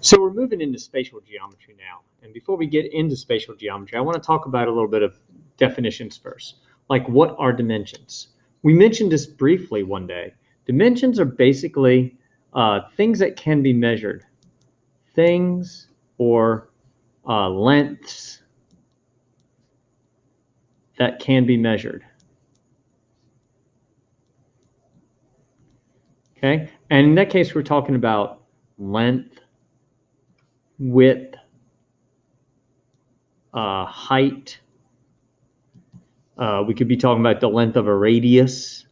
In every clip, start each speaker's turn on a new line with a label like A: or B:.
A: So we're moving into spatial geometry now. And before we get into spatial geometry, I want to talk about a little bit of definitions first. Like, what are dimensions? We mentioned this briefly one day. Dimensions are basically things that can be measured. Things or lengths that can be measured. Okay? And in that case, we're talking about length, width, height. We could be talking about the length of a radius.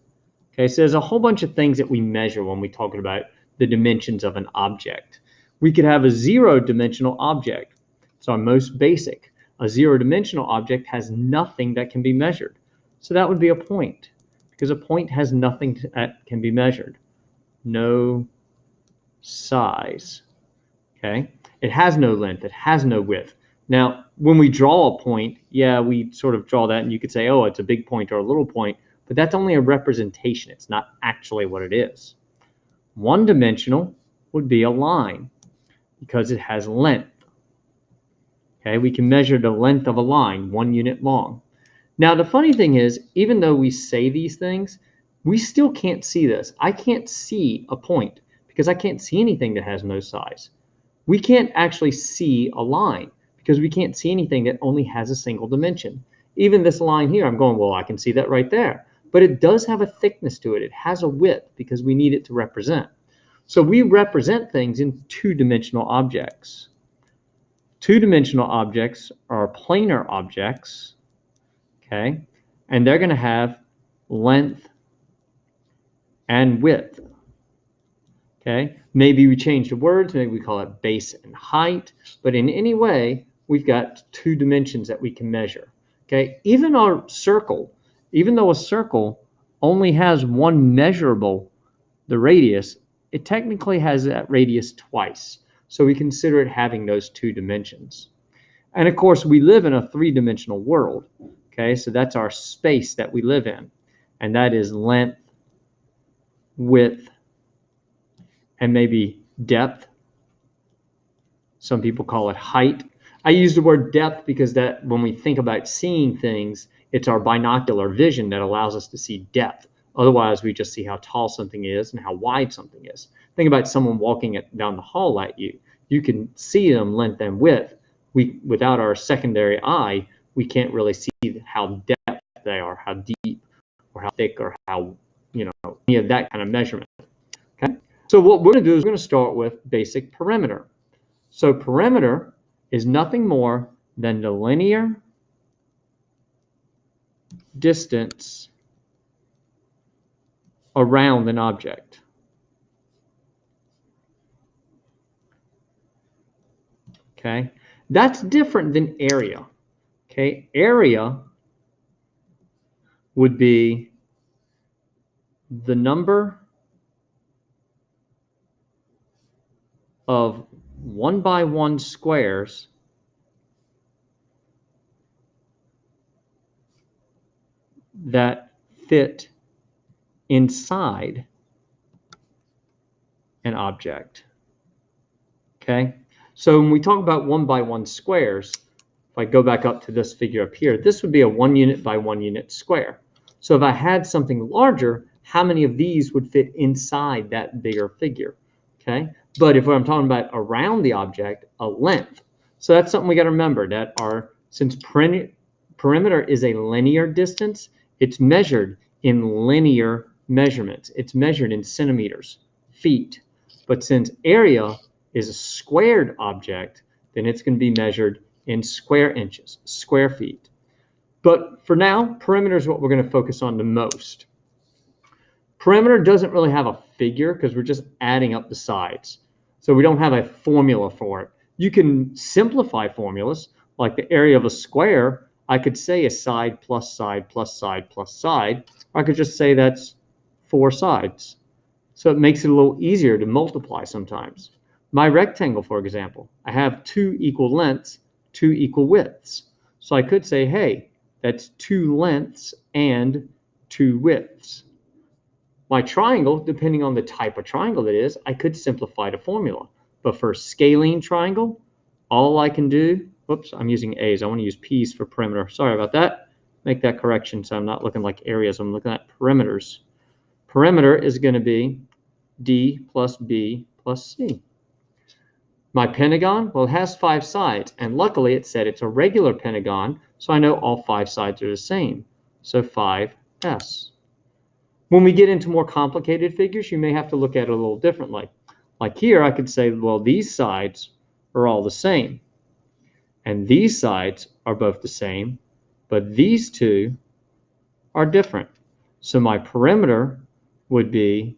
A: Okay, so there's a whole bunch of things that we measure when we're talking about the dimensions of an object. We could have a zero-dimensional object. It's our most basic. A zero-dimensional object has nothing that can be measured. So that would be a point, because a point has nothing that can be measured. No size. Okay, it has no length, it has no width. Now, when we draw a point, yeah, we sort of draw that, and you could say, oh, it's a big point or a little point, but that's only a representation. It's not actually what it is. One-dimensional would be a line because it has length. Okay, we can measure the length of a line, 1 unit long. Now, the funny thing is, even though we say these things, we still can't see this. I can't see a point because I can't see anything that has no size. We can't actually see a line because we can't see anything that only has a single dimension. Even this line here, I'm going, well, I can see that right there. But it does have a thickness to it. It has a width because we need it to represent. So we represent things in two-dimensional objects. Two-dimensional objects are planar objects, okay? And they're going to have length and width. Okay, maybe we change the words, maybe we call it base and height, but in any way, we've got two dimensions that we can measure. Okay, even our circle, even though a circle only has one measurable, the radius, it technically has that radius twice. So we consider it having those two dimensions. And of course, we live in a three-dimensional world. Okay, so that's our space that we live in. And that is length, width, and maybe depth. Some people call it height. I use the word depth because that when we think about seeing things, it's our binocular vision that allows us to see depth. Otherwise, we just see how tall something is and how wide something is. Think about someone walking down the hall at you. You can see them length and width. Without our secondary eye, we can't really see how depth they are, how deep, or how thick, or how, any of that kind of measurement. Okay. So what we're going to do is we're going to start with basic perimeter. So perimeter is nothing more than the linear distance around an object. Okay, that's different than area. Okay, area would be the number of 1x1 squares that fit inside an object. Okay, so when we talk about 1x1 squares, if I go back up to this figure up here, this would be a 1 unit by 1 unit square. So if I had something larger, how many of these would fit inside that bigger figure? Okay, but if I'm talking about around the object, a length. So that's something we got to remember, that since perimeter is a linear distance, it's measured in linear measurements. It's measured in centimeters, feet. But since area is a squared object, then it's going to be measured in square inches, square feet. But for now, perimeter is what we're going to focus on the most. Perimeter doesn't really have a figure because we're just adding up the sides. So we don't have a formula for it. You can simplify formulas, like the area of a square. I could say a side plus side plus side plus side. Or I could just say that's 4 sides. So it makes it a little easier to multiply sometimes. My rectangle, for example, I have 2 equal lengths, 2 equal widths. So I could say, hey, that's 2 lengths and 2 widths. My triangle, depending on the type of triangle it is, I could simplify the formula. But for a scalene triangle, all I can do, whoops, I'm using A's. I want to use P's for perimeter. Sorry about that. Make that correction so I'm not looking like areas. I'm looking at perimeters. Perimeter is going to be D plus B plus C. My pentagon, well, it has 5 sides, and luckily it said it's a regular pentagon, so I know all 5 sides are the same. So 5S. When we get into more complicated figures, you may have to look at it a little differently. Like here, I could say, well, these sides are all the same, and these sides are both the same, but these two are different. So my perimeter would be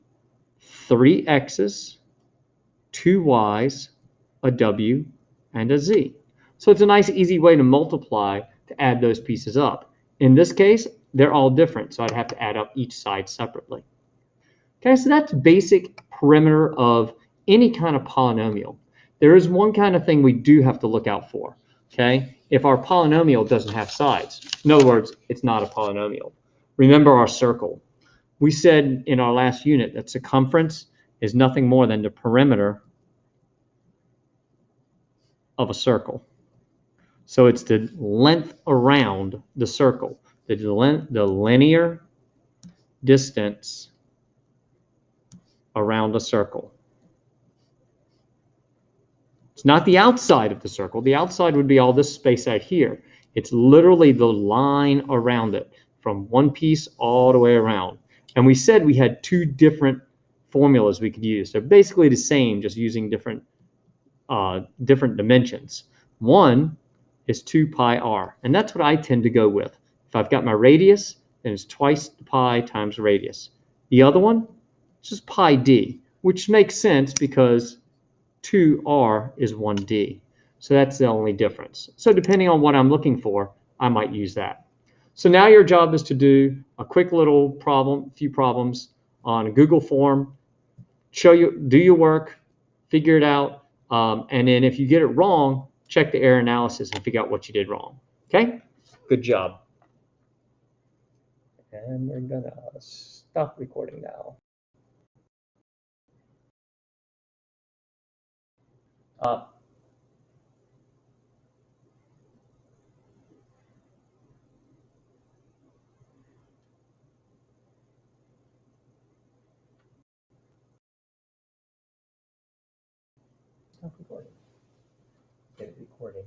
A: 3 X's, 2 Y's, a W, and a Z. So it's a nice, easy way to multiply to add those pieces up. In this case, they're all different, so I'd have to add up each side separately. Okay, so that's basic perimeter of any kind of polynomial. There is one kind of thing we do have to look out for, okay? If our polynomial doesn't have sides, in other words, it's not a polynomial. Remember our circle. We said in our last unit that circumference is nothing more than the perimeter of a circle. So it's the length around the circle, the linear distance around a circle. It's not the outside of the circle. The outside would be all this space out here. It's literally the line around it from one piece all the way around. And we said we had 2 different formulas we could use. They're basically the same, just using different dimensions. One is 2 pi r, and that's what I tend to go with. If I've got my radius, then it's twice the pi times radius. The other one is just pi d, which makes sense because 2r is 1d. So that's the only difference. So depending on what I'm looking for, I might use that. So now your job is to do a quick little problem, few problems on a Google form, do your work, figure it out, and then if you get it wrong, check the error analysis and figure out what you did wrong. Okay? Good job. And we're gonna stop recording now. Stop recording. Get it recording.